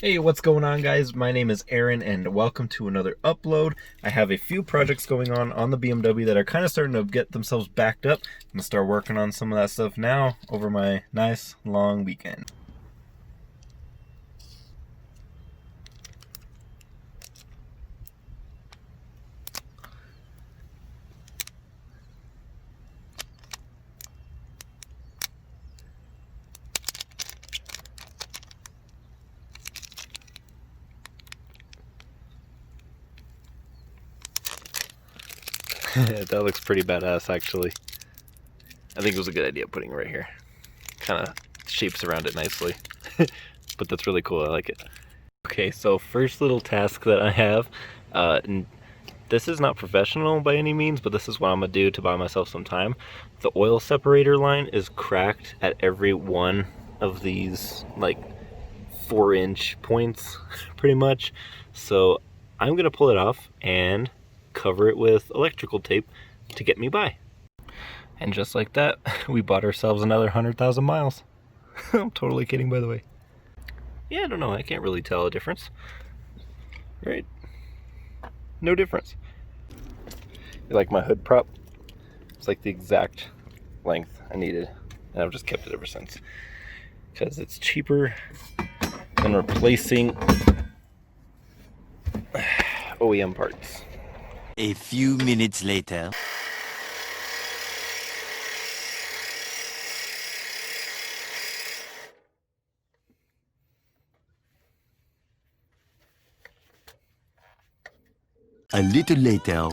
Hey, what's going on, guys? My name is Aaron and welcome to another upload. I have a few projects going on the BMW that are kind of starting to get themselves backed up. I'm gonna start working on some of that stuff now over my nice long weekend. That looks pretty badass, actually. I think it was a good idea putting it right here. Kind of shapes around it nicely. But that's really cool, I like it. Okay, so first little task that I have, this is not professional by any means, but this is what I'm gonna do to buy myself some time. The oil separator line is cracked at every one of these like 4-inch points pretty much. So I'm gonna pull it off and cover it with electrical tape to get me by. And just like that, we bought ourselves another 100,000 miles. I'm totally kidding, by the way. Yeah, I don't know, I can't really tell a difference. Right? No difference. You like my hood prop? It's like the exact length I needed, and I've just kept it ever since. Because it's cheaper than replacing OEM parts. A few minutes later. A little later.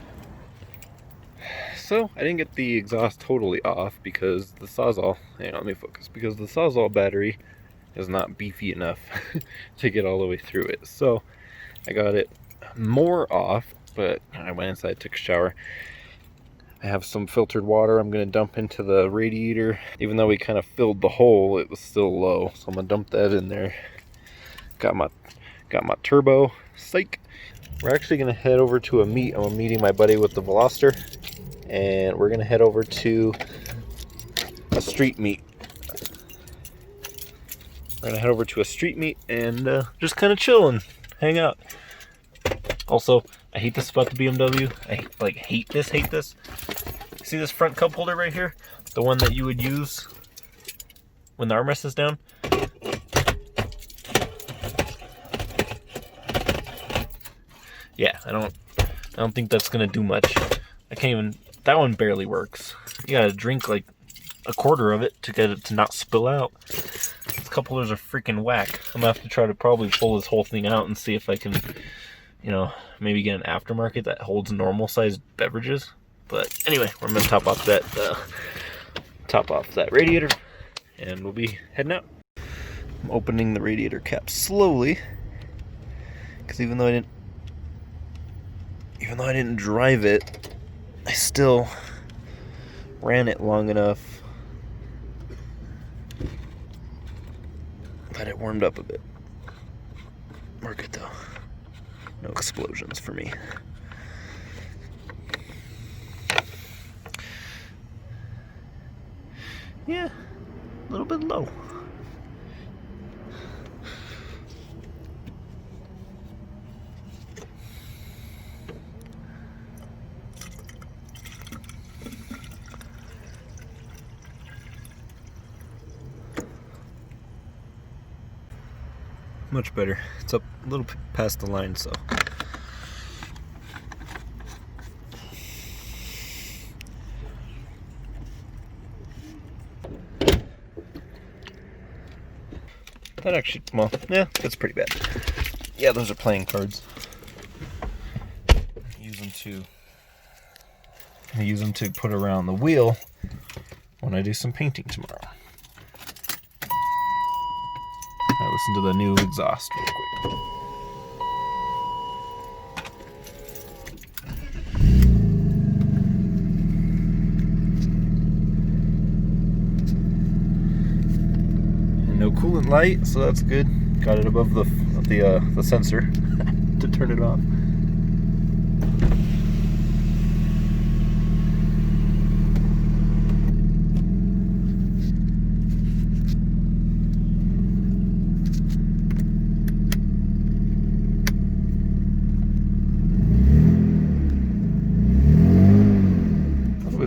So I didn't get the exhaust totally off because the Sawzall, hang on, let me focus, because the Sawzall battery is not beefy enough to get all the way through it. So I got it more off, but I went inside, took a shower. I have some filtered water I'm going to dump into the radiator. Even though we kind of filled the hole, it was still low, so I'm going to dump that in there. Got my turbo, psych. We're actually going to head over to a meet. I'm meeting my buddy with the Veloster, and we're going to head over to a street meet. We're going to head over to a street meet and just kind of chill and hang out. Also, I hate this about the BMW. I hate this. See this front cup holder right here? The one that you would use when the armrest is down? Yeah, I don't think that's gonna do much. I can't even, that one barely works. You gotta drink like a quarter of it to get it to not spill out. These cup holders are freaking whack. I'm gonna have to try to probably pull this whole thing out and see if I can, you know, maybe get an aftermarket that holds normal sized beverages. But anyway, we're gonna top off that radiator, and we'll be heading out. I'm opening the radiator cap slowly, because even though I didn't drive it, I still ran it long enough that it warmed up a bit. We're good though. No explosions for me. Yeah, a little bit low. Much better. It's up a little past the line, so. That actually, well, yeah, that's pretty bad. Yeah, those are playing cards. Use them to put around the wheel when I do some painting tomorrow. Alright, listen to the new exhaust real quick. No coolant light, so that's good. Got it above the sensor to turn it off.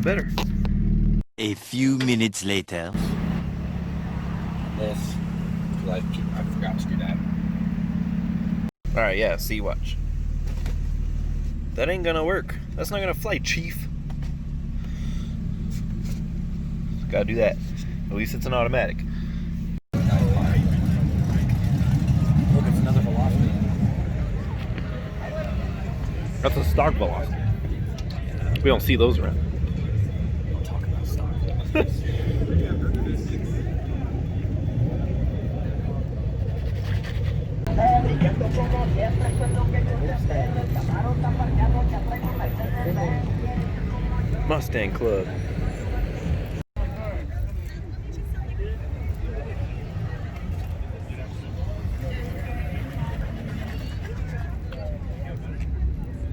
bit better. A few minutes later. This, because I forgot to do that. Alright, yeah, see, watch. That ain't gonna work. That's not gonna fly, chief. Gotta do that. At least it's an automatic. Look, it's another velocity. That's a stock velocity. We don't see those around. Don't talk about stock. Mustang Club.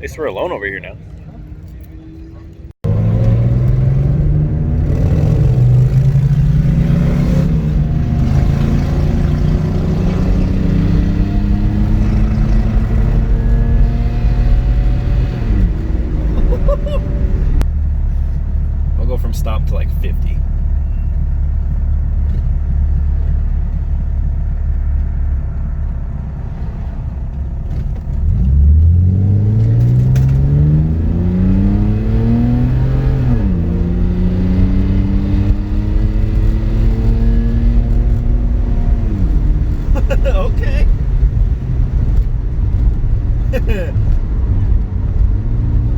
They swear alone over here now. I'll go from stop to like 50. Okay.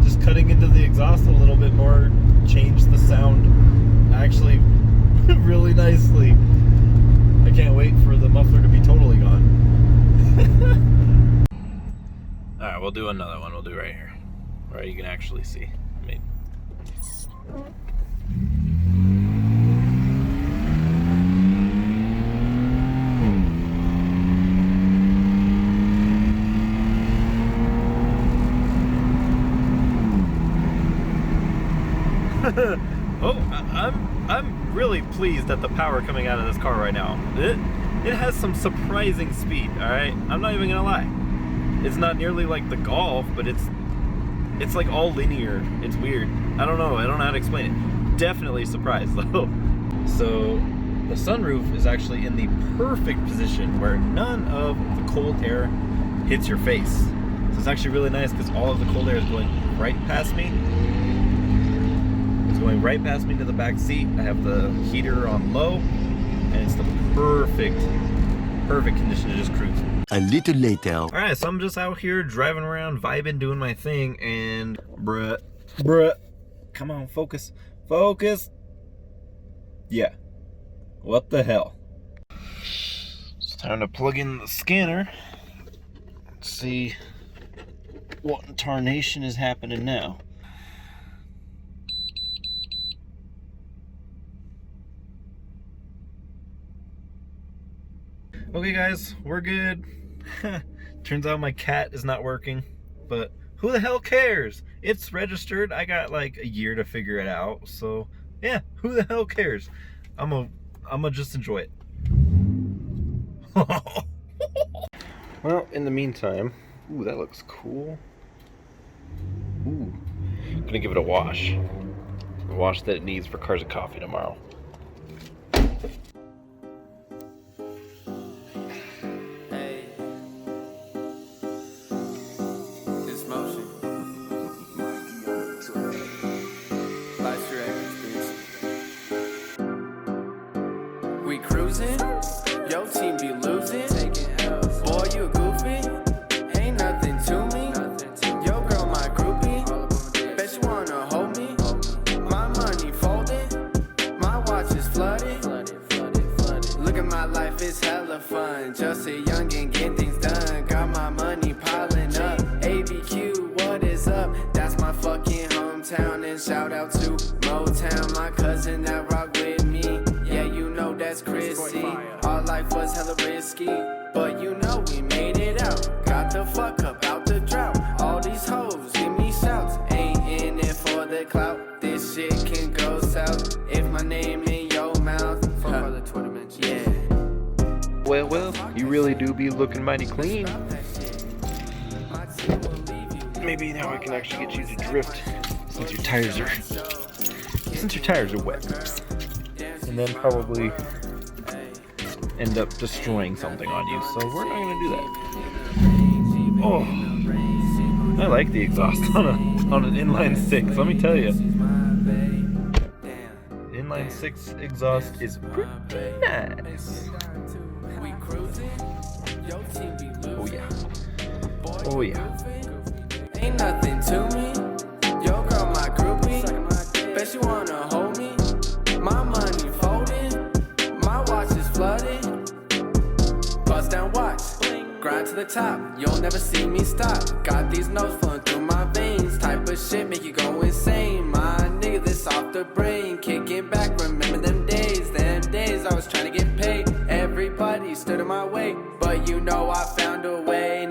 Just cutting into the exhaust a little bit more changed the sound actually really nicely. I can't wait for the muffler to be totally gone. Alright, we'll do another one. We'll do right here. Where you can actually see. Oh, I'm really pleased at the power coming out of this car right now. It has some surprising speed, alright? I'm not even gonna lie. It's not nearly like the Golf, but it's like all linear. It's weird. I don't know how to explain it. Definitely surprised though. So the sunroof is actually in the perfect position where none of the cold air hits your face. So it's actually really nice because all of the cold air is going right past me. Going right past me to the back seat. I have the heater on low, and it's the perfect condition to just cruise. A little later. All right, so I'm just out here driving around, vibing, doing my thing, and bruh, come on, focus. Yeah, what the hell? It's time to plug in the scanner. Let's see what in tarnation is happening now. Okay guys, we're good. Turns out my cat is not working, but who the hell cares? It's registered. I got like a year to figure it out, so yeah, who the hell cares? I'm gonna just enjoy it. Well, in the meantime, ooh, that looks cool. Ooh, I'm gonna give it a wash. The wash that it needs for Cars and Coffee tomorrow. We cruising, your team be losing. Boy, you a goofy, ain't nothing to me. Yo, girl, my groupie, bet you wanna hold me. My money folded, my watch is flooded. Look at my life, it's hella fun. Just a youngin' getting things done. Got my money piling up. ABQ, what is up? That's my fucking hometown. And shout out to Motown, my cousin that rock with me. Yeah, you know that's Chrissy. Our life was hella risky, but you know we made it out. Got the fuck up out the drought. All these hoes give me shouts. Ain't in it for the clout. This shit can go south if my name in your mouth. Fuck all the Twitter mentions. Yeah. Well, you really do be looking mighty clean. Maybe now I can actually get you to drift since your tires are since your tires are wet, and then probably end up destroying something on you. So we're not gonna do that. Oh, I like the exhaust on an inline six. Let me tell you, inline six exhaust is pretty nice. Oh yeah. Oh yeah. Ain't nothing to me. Yo girl, my groupie. Bet she wanna hold me. My money folding. My watch is flooded. Bust down watch. Grind to the top. You'll never see me stop. Got these notes flowing through my veins. Type of shit make you go insane. My nigga, this off the brain. Kicking back, remember them days. Them days I was trying to get paid. Everybody stood in my way. But you know I found a way.